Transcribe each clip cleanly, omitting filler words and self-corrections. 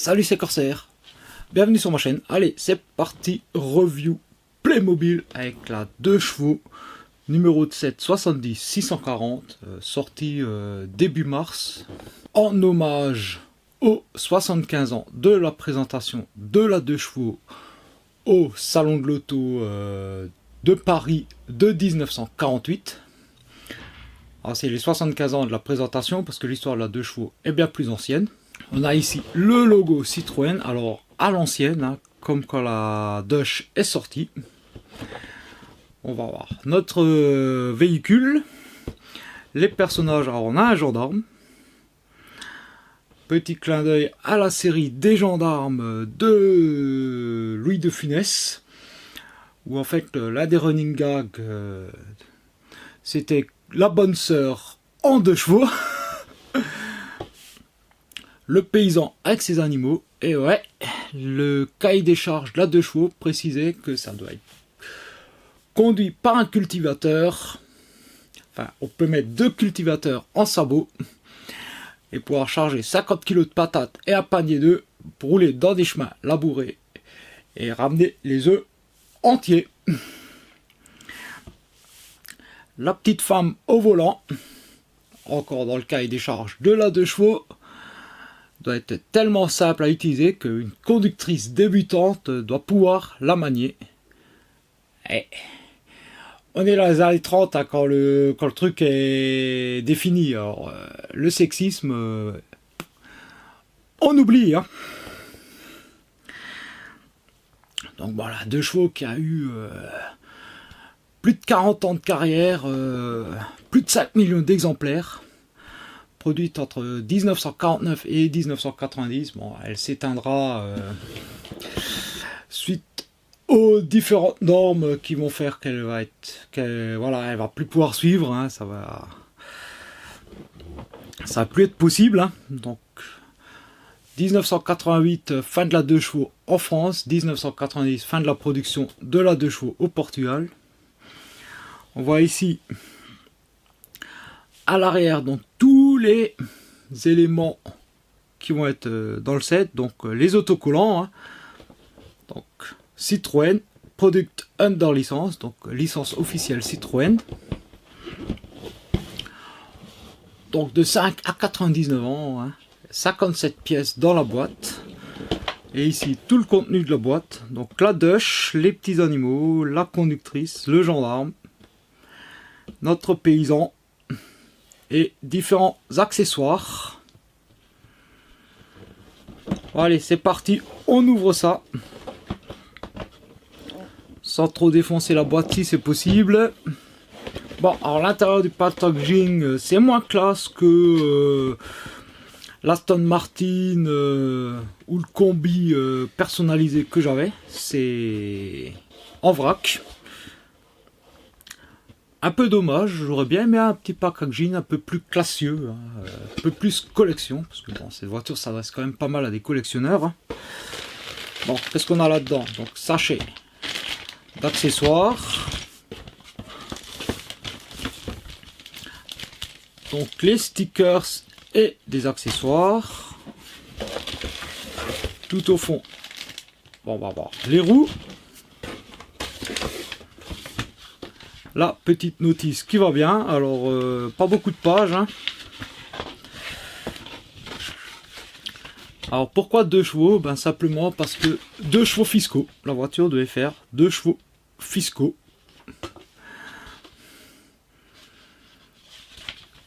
Salut, c'est Corsair, bienvenue sur ma chaîne. Allez, c'est parti, review Playmobil avec la 2 chevaux numéro de 7 70 640, sortie début mars, en hommage aux 75 ans de la présentation de la 2 chevaux au salon de l'auto de Paris de 1948. Alors c'est les 75 ans de la présentation parce que l'histoire de la 2 chevaux est bien plus ancienne. On a ici le logo Citroën, alors à l'ancienne, hein, comme quand la Dush est sortie. On va voir notre véhicule, les personnages. Alors on a un gendarme, petit clin d'œil à la série des gendarmes de Louis de Funès, où en fait l'un des running gags c'était la bonne sœur en 2 chevaux. Le paysan avec ses animaux, et ouais, le cahier des charges de la 2 chevaux précisait que ça doit être conduit par un cultivateur. Enfin, on peut mettre 2 cultivateurs en sabot et pouvoir charger 50 kg de patates et un panier d'œufs pour rouler dans des chemins labourés et ramener les œufs entiers. La petite femme au volant, encore dans le cahier des charges de la 2 chevaux, doit être tellement simple à utiliser qu'une conductrice débutante doit pouvoir la manier. Et on est dans les années 30 hein, quand le truc est défini. Alors, le sexisme, on oublie. Hein. Donc voilà, 2 chevaux qui a eu plus de 40 ans de carrière, plus de 5 millions d'exemplaires. Produite entre 1949 et 1990, bon, elle s'éteindra suite aux différentes normes qui vont faire qu'elle va elle va plus pouvoir suivre, hein, ça va plus être possible. Hein. Donc 1988, fin de la 2 chevaux en France, 1990, fin de la production de la 2 chevaux au Portugal. On voit ici à l'arrière donc tous les éléments qui vont être dans le set, donc les autocollants, hein. Donc Citroën, Product Under Licence, donc licence officielle Citroën, donc de 5 à 99 ans, hein. 57 pièces dans la boîte, et ici tout le contenu de la boîte, donc la Dush, les petits animaux, la conductrice, le gendarme, notre paysan, et différents accessoires. Bon, allez, c'est parti, on ouvre ça. Sans trop défoncer la boîte si c'est possible. Bon, alors l'intérieur du packaging, c'est moins classe que l'Aston Martin ou le combi personnalisé que j'avais. C'est en vrac. Un peu dommage, j'aurais bien aimé un petit packaging un peu plus classieux, hein, un peu plus collection, parce que bon, cette voiture s'adresse quand même pas mal à des collectionneurs. Hein. Bon, qu'est-ce qu'on a là-dedans? Donc, sachet d'accessoires. Donc, les stickers et des accessoires. Tout au fond, bon, on va voir les roues. La petite notice qui va bien, alors pas beaucoup de pages. Hein. Alors pourquoi 2 chevaux? Ben simplement parce que 2 chevaux fiscaux. La voiture devait faire 2 chevaux fiscaux.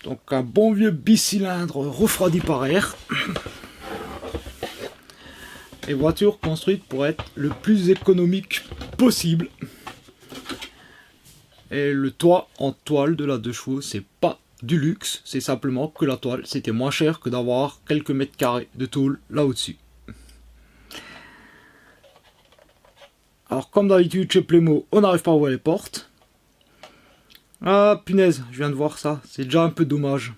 Donc un bon vieux bicylindre refroidi par air. Et voiture construite pour être le plus économique possible. Et le toit en toile de la 2 chevaux, c'est pas du luxe, c'est simplement que la toile, c'était moins cher que d'avoir quelques mètres carrés de tôle là au-dessus. Alors comme d'habitude chez Playmo, on n'arrive pas à ouvrir les portes. Ah punaise, je viens de voir ça, c'est déjà un peu dommage.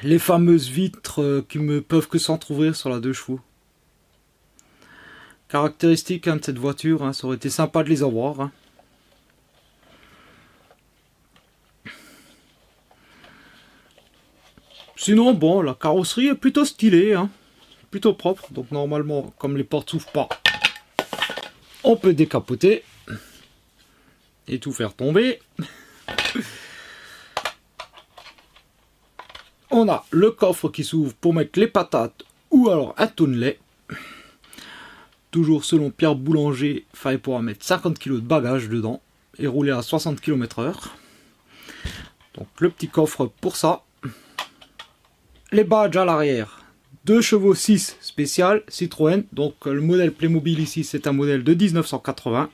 Les fameuses vitres qui ne peuvent que s'entrouvrir sur la 2 chevaux. Caractéristique hein, de cette voiture, hein, ça aurait été sympa de les avoir. Hein. Sinon, bon, la carrosserie est plutôt stylée, hein. plutôt propre. Donc normalement, comme les portes s'ouvrent pas, on peut décapoter et tout faire tomber. On a le coffre qui s'ouvre pour mettre les patates ou alors un tonne lait. Toujours selon Pierre Boulanger, il fallait pouvoir mettre 50 kg de bagages dedans et rouler à 60 km/h. Donc le petit coffre pour ça. Les badges à l'arrière. 2 chevaux 6 spécial Citroën. Donc le modèle Playmobil ici, c'est un modèle de 1980.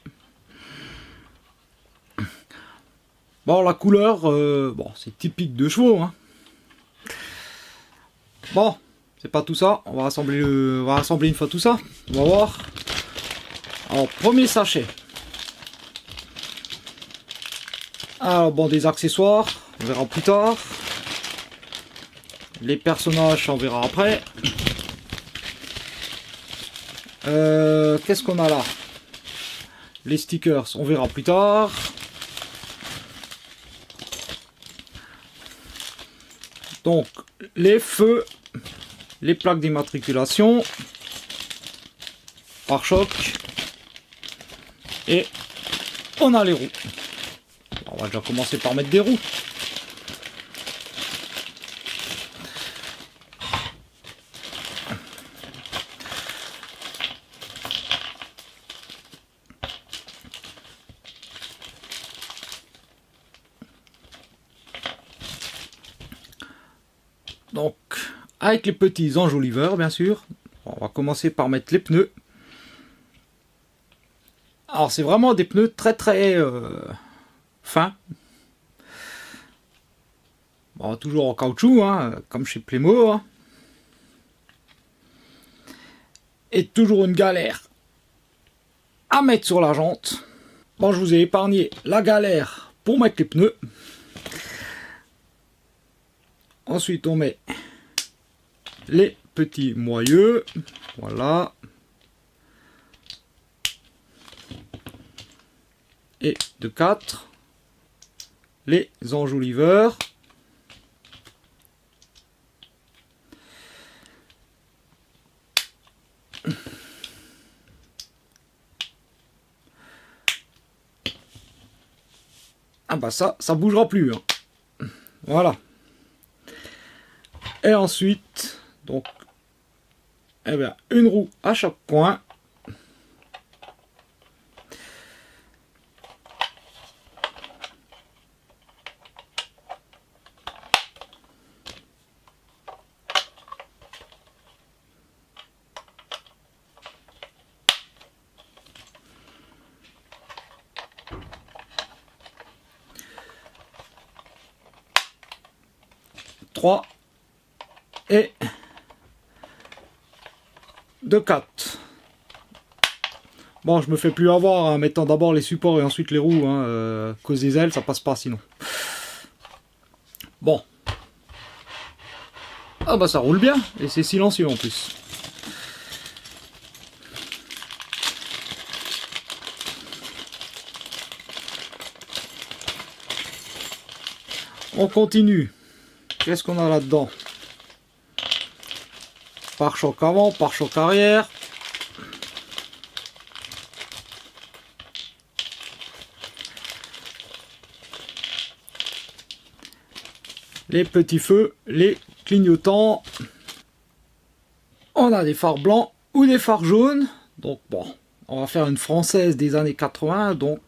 Bon, la couleur, bon, c'est typique de chevaux, hein. Bon, c'est pas tout ça. On va rassembler une fois tout ça. On va voir. Alors, premier sachet. Alors, bon, des accessoires. On verra plus tard. Les personnages, on verra après. Qu'est-ce qu'on a là? Les stickers, on verra plus tard. Donc, les feux, les plaques d'immatriculation, pare-choc, et on a les roues. On va déjà commencer par mettre des roues. Donc, avec les petits enjoliveurs, bien sûr, on va commencer par mettre les pneus. Alors, c'est vraiment des pneus très fins. Bon, toujours en caoutchouc, hein, comme chez Playmo. Hein. Et toujours une galère à mettre sur la jante. Bon, je vous ai épargné la galère pour mettre les pneus. Ensuite, on met les petits moyeux. Voilà. Et de 4. Les enjoliveurs. Ah bah ça bougera plus. Hein. Voilà. Et ensuite, donc, eh bien, une roue à chaque coin. Trois. Et de 4. Bon, je me fais plus avoir en mettant d'abord les supports et ensuite les roues. Hein, cause des ailes, ça passe pas sinon. Bon. Ah bah ça roule bien. Et c'est silencieux en plus. On continue. Qu'est-ce qu'on a là-dedans? Pare-choc avant, pare-choc arrière. Les petits feux, les clignotants. On a des phares blancs ou des phares jaunes. Donc bon, on va faire une française des années 80. Donc,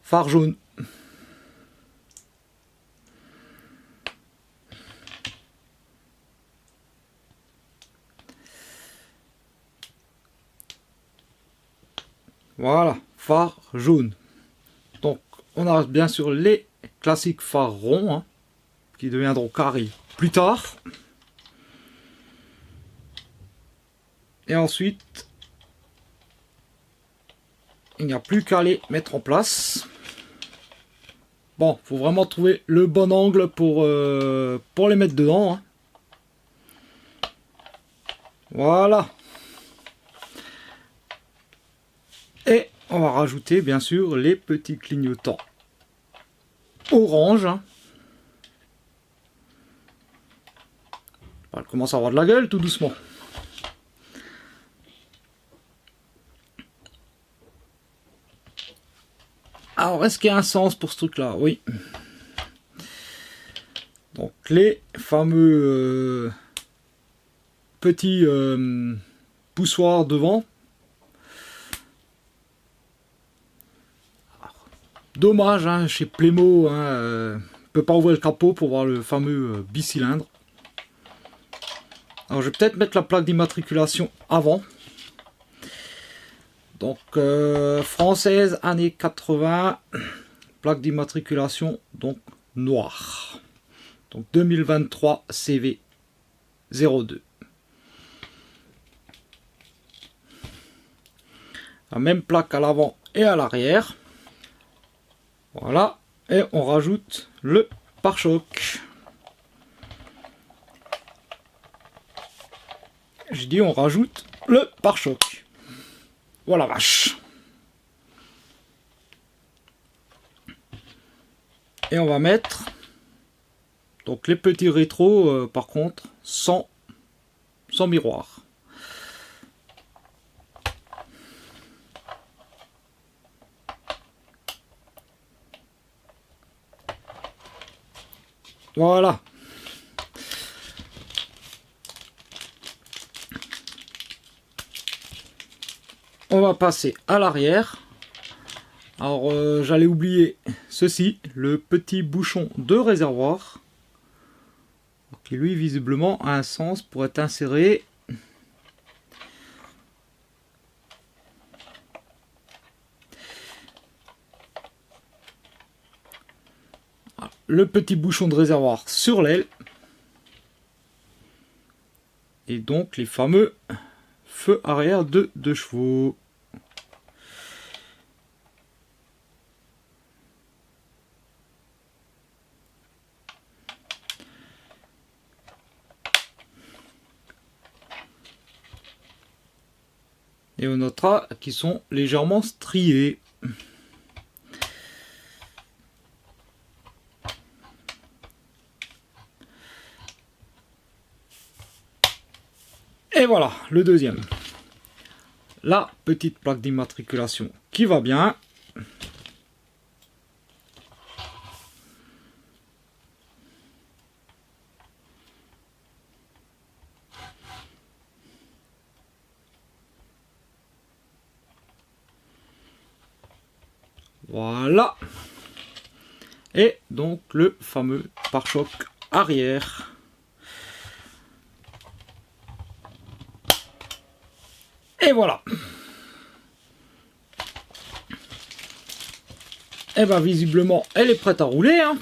phare jaune. Voilà, phare jaune. Donc, on a bien sûr les classiques phares ronds, hein, qui deviendront carrés plus tard. Et ensuite, il n'y a plus qu'à les mettre en place. Bon, faut vraiment trouver le bon angle pour les mettre dedans. Hein. Voilà. Et on va rajouter bien sûr les petits clignotants orange. Hein. Elle commence à avoir de la gueule tout doucement. Alors, est-ce qu'il y a un sens pour ce truc-là? Oui. Donc, les fameux petits poussoirs devant. Dommage, hein, chez Playmo, hein, on peut pas ouvrir le capot pour voir le fameux bicylindre. Alors, je vais peut-être mettre la plaque d'immatriculation avant. Donc, française, années 80, plaque d'immatriculation, donc noire. Donc, 2023 CV 02. La même plaque à l'avant et à l'arrière. Voilà. Et on rajoute le pare-choc. Je dis on rajoute le pare-choc. Voilà vache. Et on va mettre donc les petits rétros par contre sans miroir. Voilà. On va passer à l'arrière. Alors j'allais oublier ceci, le petit bouchon de réservoir qui lui visiblement a un sens pour être inséré. Voilà. Le petit bouchon de réservoir sur l'aile et donc les fameux feux arrière de 2 chevaux. Et on notera qu'ils sont légèrement striés. Et voilà, le deuxième. La petite plaque d'immatriculation qui va bien. Voilà. Et donc le fameux pare-choc arrière. Et voilà. Et bien visiblement elle est prête à rouler. Hein.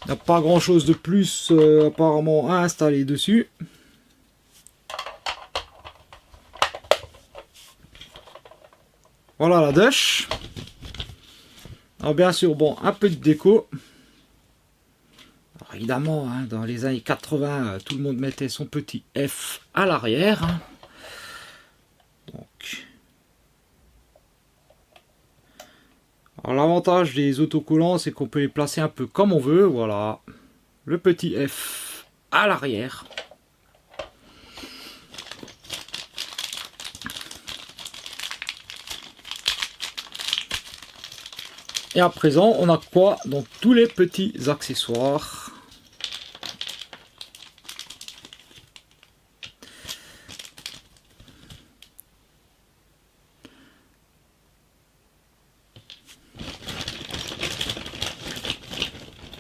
Il n'y a pas grand chose de plus apparemment à installer dessus. Voilà la Dush. Alors bien sûr, bon, un peu de déco. Alors, évidemment, hein, dans les années 80, tout le monde mettait son petit F à l'arrière. Hein. Donc, alors l'avantage des autocollants, c'est qu'on peut les placer un peu comme on veut. Voilà, le petit F à l'arrière. Et à présent, on a quoi? Donc tous les petits accessoires.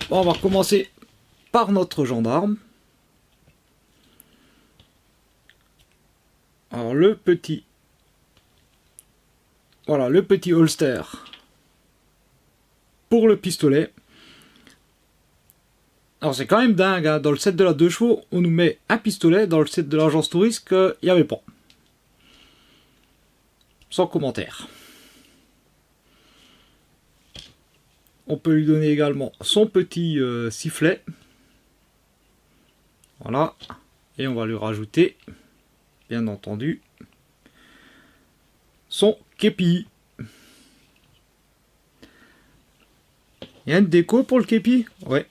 Bon, on va commencer par notre gendarme. Alors le petit, voilà, le petit holster pour le pistolet. Alors c'est quand même dingue, hein. Dans le set de la 2 chevaux, on nous met un pistolet, dans le set de l'agence touriste, il n'y avait pas. Sans commentaire. On peut lui donner également son petit sifflet. Voilà. Et on va lui rajouter, bien entendu, son képi. Il y a une déco pour le képi? Ouais.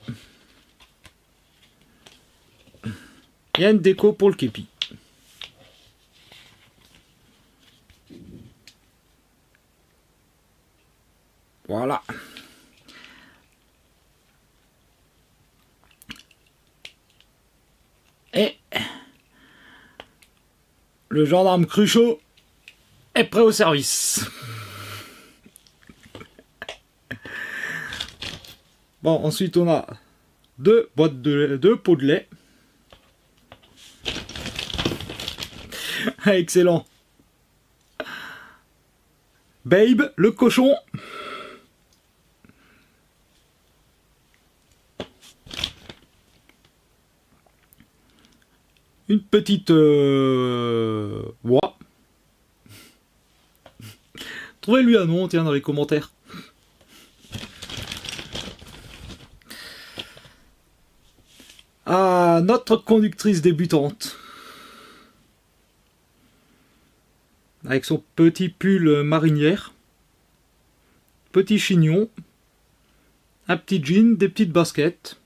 Il y a une déco pour le képi. Et le gendarme Cruchot est prêt au service. Bon, ensuite on a deux pots de lait. Excellent. Babe, le cochon. Une petite oie. Trouvez-lui un nom, tiens, dans les commentaires. Ah, notre conductrice débutante. Avec son petit pull marinière. Petit chignon. Un petit jean, des petites baskets.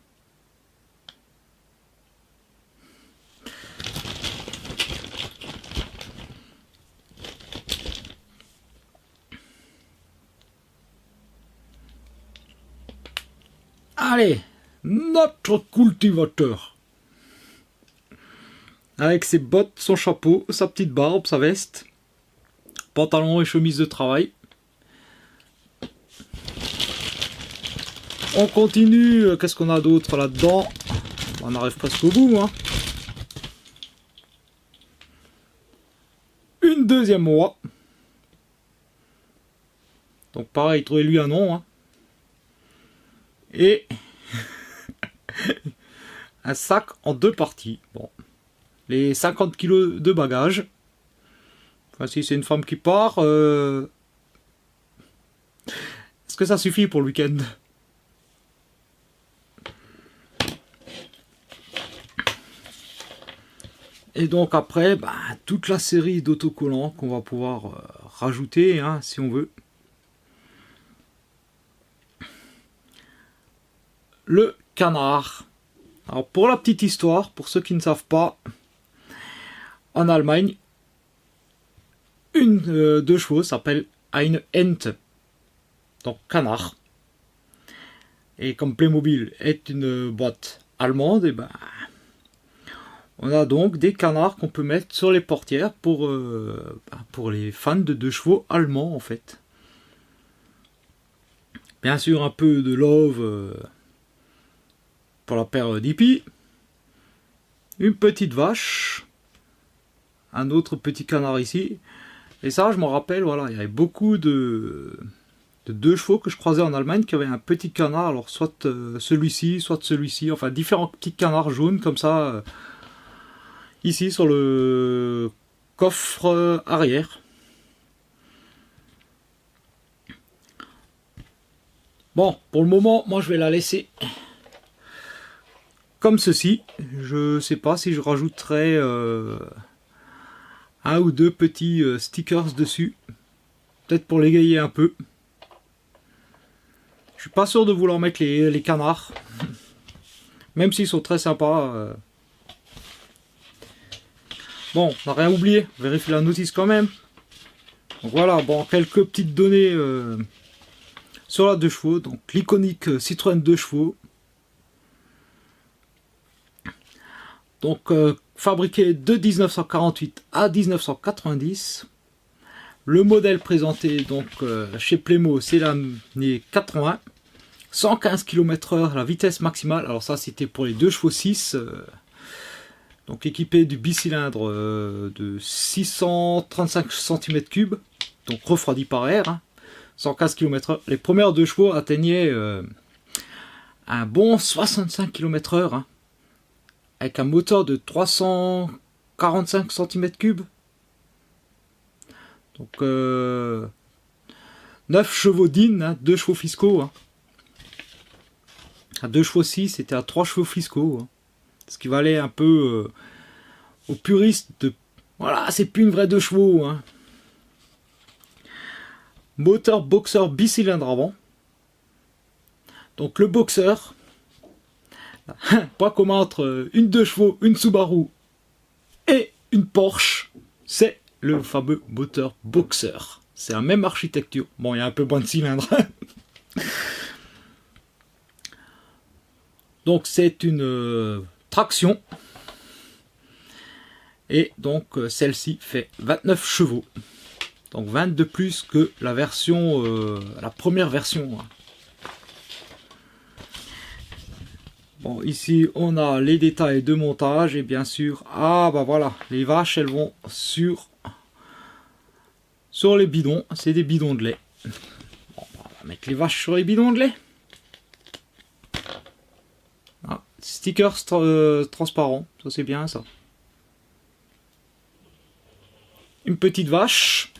Allez, notre cultivateur. Avec ses bottes, son chapeau, sa petite barbe, sa veste, pantalon et chemise de travail. On continue, qu'est-ce qu'on a d'autre là-dedans? On arrive presque au bout, hein. Une deuxième oie. Donc pareil, trouvez-lui un nom, hein. Et un sac en deux parties. Bon, les 50 kg de bagages. Enfin, si c'est une femme qui part, est-ce que ça suffit pour le week-end? Et donc après, bah, toute la série d'autocollants qu'on va pouvoir rajouter, hein, si on veut. Le canard. Alors pour la petite histoire, pour ceux qui ne savent pas, en Allemagne, une deux chevaux s'appelle eine Ente, donc canard. Et comme Playmobil est une boîte allemande, et ben on a donc des canards qu'on peut mettre sur les portières pour les fans de deux chevaux allemands en fait. Bien sûr un peu de love pour la paire d'hippies, une petite vache, un autre petit canard ici, et ça je m'en rappelle, voilà, il y avait beaucoup de deux chevaux que je croisais en Allemagne qui avaient un petit canard, alors soit celui-ci, soit celui-ci, enfin différents petits canards jaunes comme ça, ici sur le coffre arrière. Bon, pour le moment, moi je vais la laisser comme ceci. Je sais pas si je rajouterai un ou deux petits stickers dessus. Peut-être pour l'égayer un peu. Je suis pas sûr de vouloir mettre les canards. Même s'ils sont très sympas. Bon, on n'a rien oublié. Vérifier la notice quand même. Donc voilà, bon, quelques petites données sur la 2 chevaux. Donc l'iconique Citroën 2 chevaux. Donc fabriqué de 1948 à 1990. Le modèle présenté donc chez Playmo, c'est l'année 80. 115 km/h la vitesse maximale. Alors ça c'était pour les 2 chevaux 6. Donc équipé du bicylindre de 635 cm3. Donc refroidi par air. Hein, 115 km/h. Les premières 2 chevaux atteignaient un bon 65 km/h. Hein, avec un moteur de 345 cm3. Donc 9 chevaux d'in, hein, 2 chevaux fiscaux. Hein. À 2 chevaux 6, c'était à 3 chevaux fiscaux. Hein. Ce qui valait un peu aux puristes de... Voilà, c'est plus une vraie 2 chevaux. Hein. Moteur boxer bicylindre avant. Donc le boxer, pas commun entre une 2 chevaux, une Subaru et une Porsche, c'est le fameux moteur boxer. C'est la même architecture. Bon, il y a un peu moins de cylindres. Donc c'est une traction. Et donc celle-ci fait 29 chevaux. Donc 20 de plus que la version, la première version. Bon, ici on a les détails de montage et bien sûr, ah bah voilà, les vaches elles vont sur les bidons, c'est des bidons de lait. Bon, on va mettre les vaches sur les bidons de lait. Ah, stickers transparents, ça c'est bien ça. Une petite vache.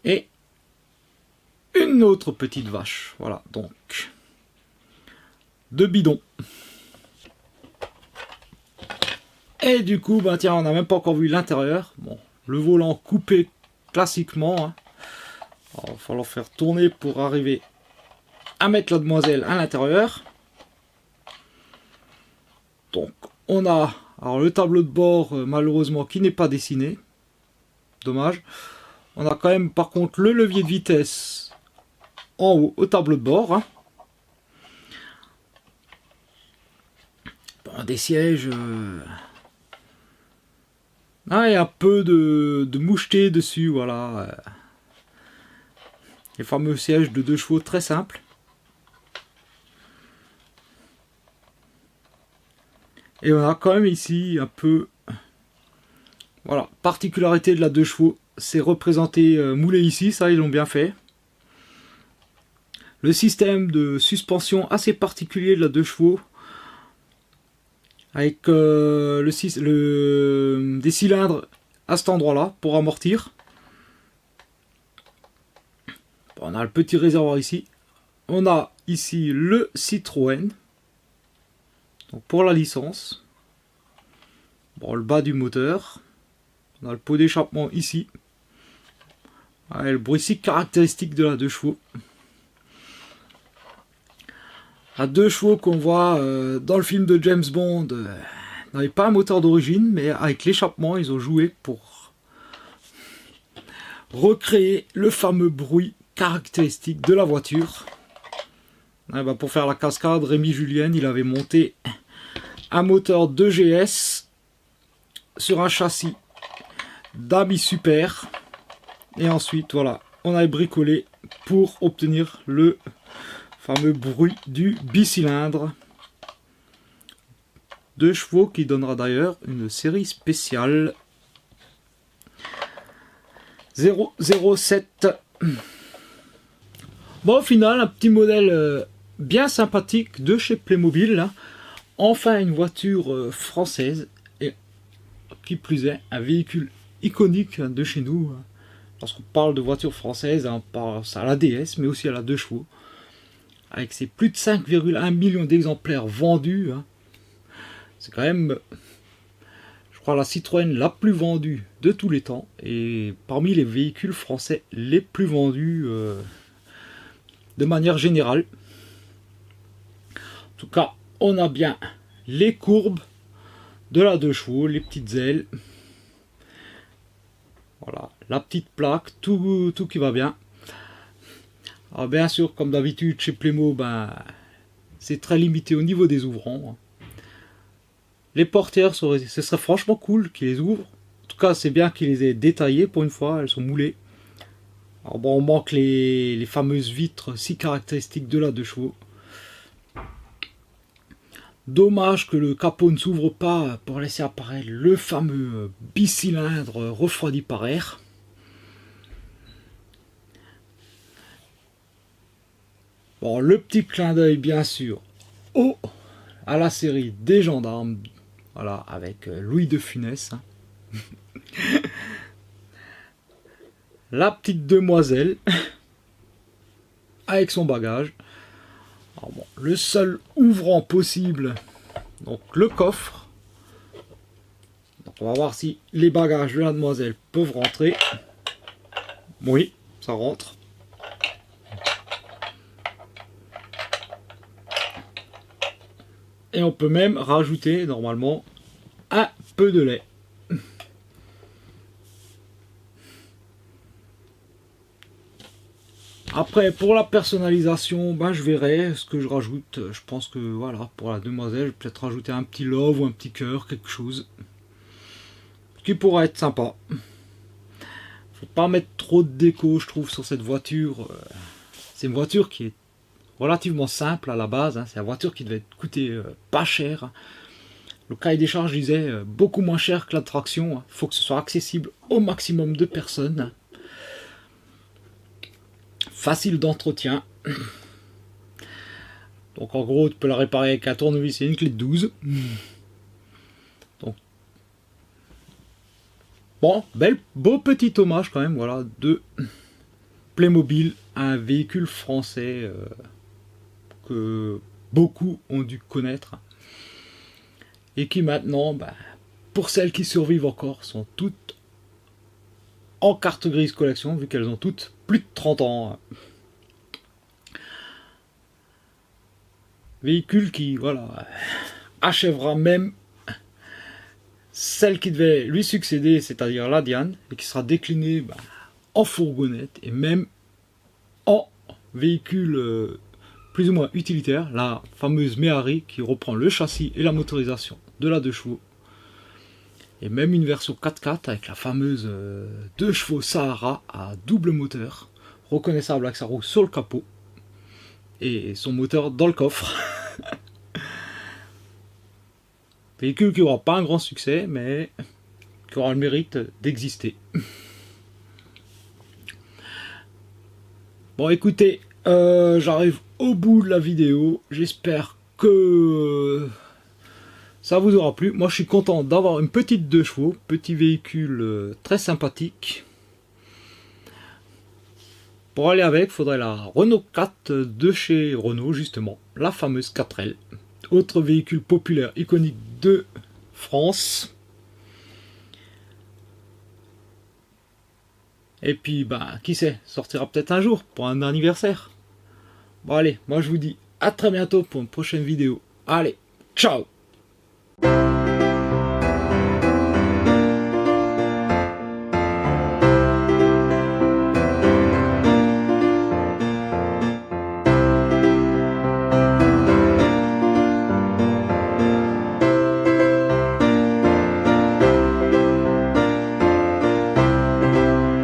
Et une autre petite vache. Voilà, donc 2 bidons. Et du coup, bah tiens, on n'a même pas encore vu l'intérieur. Bon, le volant coupé classiquement. Hein. Alors, il va falloir faire tourner pour arriver à mettre la demoiselle à l'intérieur. Donc, on a alors le tableau de bord, malheureusement, qui n'est pas dessiné. Dommage. On a quand même, par contre, le levier de vitesse en haut au tableau de bord. Hein. Bon, des sièges... Ah, il y a un peu de moucheté dessus, voilà. Les fameux sièges de 2 chevaux très simples. Et on a quand même ici un peu... Voilà, particularité de la 2 chevaux, c'est représenté moulé ici, ça ils l'ont bien fait. Le système de suspension assez particulier de la 2 chevaux, avec des cylindres à cet endroit-là pour amortir. Bon, on a le petit réservoir ici. On a ici le Citroën, donc pour la licence. Bon, le bas du moteur. On a le pot d'échappement ici. Ouais, le bruit si caractéristique de la 2 chevaux. La 2 chevaux qu'on voit dans le film de James Bond n'avait pas un moteur d'origine, mais avec l'échappement, ils ont joué pour recréer le fameux bruit caractéristique de la voiture. Ouais, bah pour faire la cascade, Rémi Julien, il avait monté un moteur 2GS sur un châssis d'Ami Super. Et ensuite, voilà, on a bricolé pour obtenir le fameux bruit du bicylindre. 2 chevaux qui donnera d'ailleurs une série spéciale 007. Bon, au final, un petit modèle bien sympathique de chez Playmobil. Là. Enfin, une voiture française. Et qui plus est, un véhicule iconique de chez nous. Lorsqu'on parle de voiture française, on pense à la DS, mais aussi à la 2 chevaux. Avec ses plus de 5,1 millions d'exemplaires vendus. Hein. C'est quand même, je crois, la Citroën la plus vendue de tous les temps. Et parmi les véhicules français les plus vendus de manière générale. En tout cas, on a bien les courbes de la 2 chevaux, les petites ailes. Voilà, la petite plaque, tout qui va bien. Alors bien sûr, comme d'habitude chez Playmo, ben, c'est très limité au niveau des ouvrants. Les portières, ce serait franchement cool qu'ils les ouvrent. En tout cas, c'est bien qu'ils les aient détaillées pour une fois, elles sont moulées. Alors bon, on manque les fameuses vitres si caractéristiques de la 2 chevaux. Dommage que le capot ne s'ouvre pas pour laisser apparaître le fameux bicylindre refroidi par air. Bon, le petit clin d'œil bien sûr à la série des gendarmes, voilà, avec Louis de Funès. Hein. La petite demoiselle avec son bagage. Alors bon, le seul ouvrant possible, donc le coffre. Donc on va voir si les bagages de la demoiselle peuvent rentrer. Oui, ça rentre. Et on peut même rajouter normalement un peu de lait. Après, pour la personnalisation, ben, je verrai ce que je rajoute. Je pense que voilà, pour la demoiselle, je vais peut-être rajouter un petit love ou un petit cœur, quelque chose qui pourrait être sympa. Faut pas mettre trop de déco, je trouve, sur cette voiture. C'est une voiture qui est relativement simple à la base. Hein. C'est une voiture qui devait coûter pas cher. Le cahier des charges disait beaucoup moins cher que la traction. Il faut que ce soit accessible au maximum de personnes. Facile d'entretien. Donc en gros, tu peux la réparer avec un tournevis et une clé de 12. Donc, bon, beau petit hommage quand même, voilà, de Playmobil, un véhicule français que beaucoup ont dû connaître. Et qui maintenant, bah, pour celles qui survivent encore, sont toutes en carte grise collection, vu qu'elles ont toutes plus de 30 ans. Véhicule qui, voilà, achèvera même celle qui devait lui succéder, c'est-à-dire la Diane, et qui sera déclinée bah, en fourgonnette et même en véhicule plus ou moins utilitaire, la fameuse Méhari qui reprend le châssis et la motorisation de la 2 chevaux. Et même une version 4x4 avec la fameuse 2 chevaux Sahara à double moteur, reconnaissable avec sa roue sur le capot et son moteur dans le coffre. Véhicule qui n'aura pas un grand succès, mais qui aura le mérite d'exister. Bon, écoutez, j'arrive au bout de la vidéo. J'espère que ça vous aura plu. Moi, je suis content d'avoir une petite 2 chevaux, petit véhicule très sympathique. Pour aller avec, il faudrait la Renault 4 de chez Renault, justement, la fameuse 4L. Autre véhicule populaire, iconique de France. Et puis, bah, qui sait, sortira peut-être un jour pour un anniversaire. Bon, allez, moi je vous dis à très bientôt pour une prochaine vidéo. Allez, ciao!